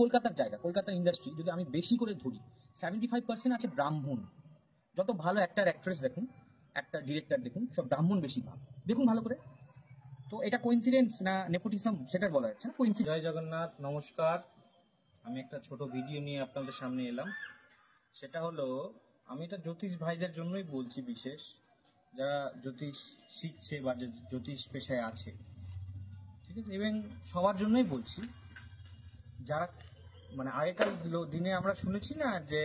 কলকাতার জায়গা, কলকাতার ইন্ডাস্ট্রি যদি আমি বেশি করে ধরি, 75% আছে ব্রাহ্মণ। যত ভালো অ্যাক্টর অ্যাক্ট্রেস দেখুন, একটা ডিরেক্টর দেখুন, সব ব্রাহ্মণ বেশিরভাগ। দেখুন ভালো করে। তো এটা কোইন্সিডেন্স না নেপোটিজম সেটা বলা যাচ্ছে না। জয় জগন্নাথ, নমস্কার। আমি একটা ছোট ভিডিও নিয়ে আপনাদের সামনে এলাম। সেটা হলো, আমি এটা জ্যোতিষ ভাইদের জন্যই বলছি, বিশেষ যারা জ্যোতিষ শিখছে বা জ্যোতিষ পেশায় আছে, ঠিক আছে, এবং সবার জন্যই বলছি যারা মানে আগেকার দিনে আমরা শুনেছি না যে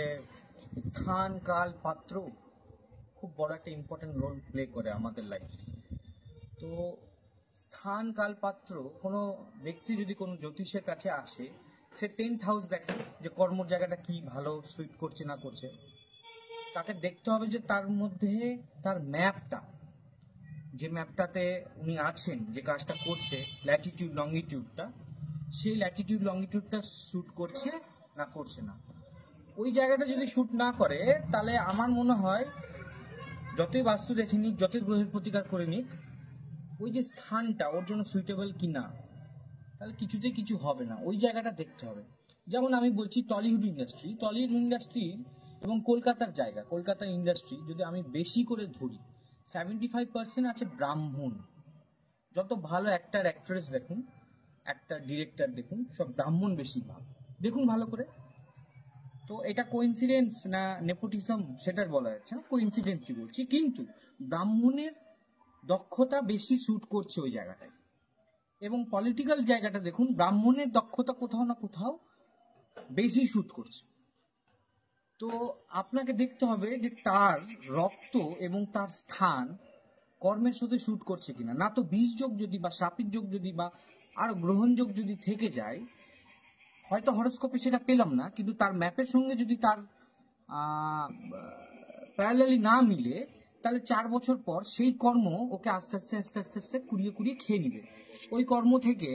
স্থান কাল পাত্র খুব বড় একটা ইম্পর্টেন্ট রোল প্লে করে আমাদের লাইফে। তো স্থান কাল পাত্র, কোনো ব্যক্তি যদি কোনো জ্যোতিষের কাছে আসে, সে 10th হাউস দেখে যে কর্মর জায়গাটা কি ভালো সুইট করছে না করছে। তাকে দেখতে হবে যে তার মধ্যে তার ম্যাপটা, যে ম্যাপটাতে উনি আছেন, যে কাজটা করছে, ল্যাটিটিউড লঙ্গিটিউডটা, সেই ল্যাটিটিউড লঙ্গিটিউডটা শ্যুট করছে না করছে না। ওই জায়গাটা যদি শ্যুট না করে, তাহলে আমার মনে হয় যতই বাস্তু দেখে নিক, যতই গ্রহের প্রতিকার করে নিক, ওই যে স্থানটা ওর জন্য সুইটেবল কি না, তাহলে কিছুতেই কিছু হবে না। ওই জায়গাটা দেখতে হবে। যেমন আমি বলছি টলিউড ইন্ডাস্ট্রি এবং কলকাতার জায়গা, কলকাতার ইন্ডাস্ট্রি যদি আমি বেশি করে ধরি, 75% আছে ব্রাহ্মণ। যত ভালো অ্যাক্টর অ্যাক্ট্রেস দেখুন, একটা ডিরেক্টর দেখুন, সব ব্রাহ্মণ বেশিরভাগ। দেখুন ভালো করে। তো এটা কোইন্সিডেন্স না নেপোটিজম সেটার বলা যাচ্ছে না, কোইন্সিডেন্সই বলছি। কিন্তু ব্রাহ্মণের দক্ষতা বেশি স্যুট করছে ওই জায়গাটায়। এবং পলিটিক্যাল জায়গাটা দেখুন, ব্রাহ্মণের দক্ষতা কোথাও না কোথাও বেশি শ্যুট করছে। তো আপনাকে দেখতে হবে যে তার রক্ত এবং তার স্থান কর্মের সাথে শ্যুট করছে কিনা। না তো বীজ যোগ যদি বা শাপির যোগ যদি বা আরো গ্রহণযোগ যদি থেকে যায়, হয়তো হরোস্কোপে সেটা পেলাম না, কিন্তু তার ম্যাপের সঙ্গে যদি তার প্যারালালি না মিলে, তাহলে 4 বছর পর সেই কর্ম ওকে আস্তে আস্তে আস্তে আস্তে আস্তে কুড়িয়ে কুড়িয়ে খেয়ে নিবে। ওই কর্ম থেকে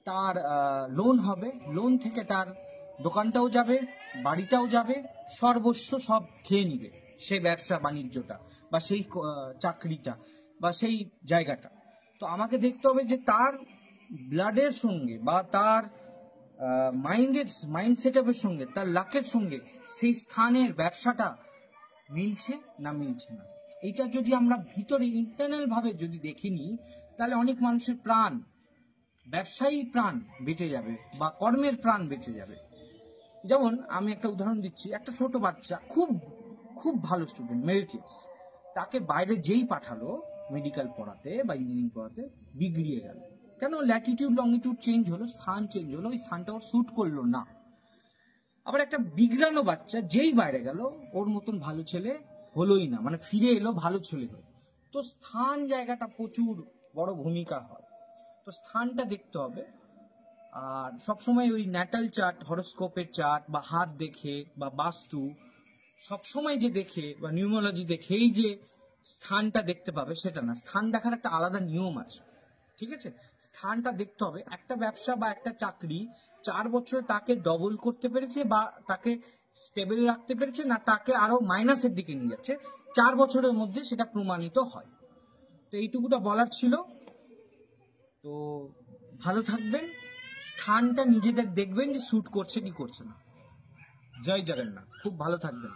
তার লোন হবে, লোন থেকে তার দোকানটাও যাবে, বাড়িটাও যাবে, সর্বস্ব সব খেয়ে নিবে সেই ব্যবসা বাণিজ্যটা বা সেই চাকরিটা বা সেই জায়গাটা। তো আমাকে দেখতে হবে যে তার ব্লাডের সঙ্গে বা তার মাইন্ড সেট আপের সঙ্গে, তার লাকের সঙ্গে সেই স্থানের ব্যবসাটা মিলছে না মিলছে না। এটা যদি আমরা ভিতরে ইন্টারনাল ভাবে যদি দেখে নিই, তাহলে অনেক মানুষের প্রাণ, ব্যবসায়ী প্রাণ বেঁচে যাবে বা কর্মের প্রাণ বেঁচে যাবে। যেমন আমি একটা উদাহরণ দিচ্ছি, একটা ছোট বাচ্চা খুব খুব ভালো স্টুডেন্ট, মেরিটিয়াস, তাকে বাইরে যেই পাঠালো মেডিকেল পড়াতে বা ইঞ্জিনিয়ারিং পড়াতে, বিগড়িয়ে গেল। কেন? ল্যাটিটিউড লঙ্গিটিউড চেঞ্জ হলো, স্থান চেঞ্জ হলো, ওই স্থানটা ওর স্যুট করলো না। আবার একটা বিগড়ানো বাচ্চা যেই বাইরে গেল, ওর মতন ভালো ছেলে হলোই না, মানে ফিরে এলো ভালো ছেলে হলো। তো স্থান জায়গাটা প্রচুর বড় ভূমিকা হয়। তো স্থানটা দেখতে হবে। আর সবসময় ওই ন্যাটাল চার্ট, হরোস্কোপের চার্ট বা হাত দেখে বা বাস্তু সবসময় যে দেখে বা নিউমোলজি দেখেই যে স্থানটা দেখতে পাবে সেটা না। স্থান দেখার একটা আলাদা নিয়ম আছে, ঠিক আছে? স্থানটা দেখতে হবে। একটা ব্যবসা বা একটা চাকরি 4 বছরে তাকে ডবল করতে পেরেছে বা তাকে স্টেবল রাখতে পেরেছে, না তাকে আরো মাইনাসের দিকে নিয়ে যাচ্ছে, 4 বছরের মধ্যে সেটা প্রমাণিত হয়। তো এইটুকুটা বলার ছিল। তো ভালো থাকবেন, স্থানটা নিজেদের দেখবেন যে শ্যুট করছে কি করছে না। জয় জগন্নাথ, খুব ভালো থাকবেন।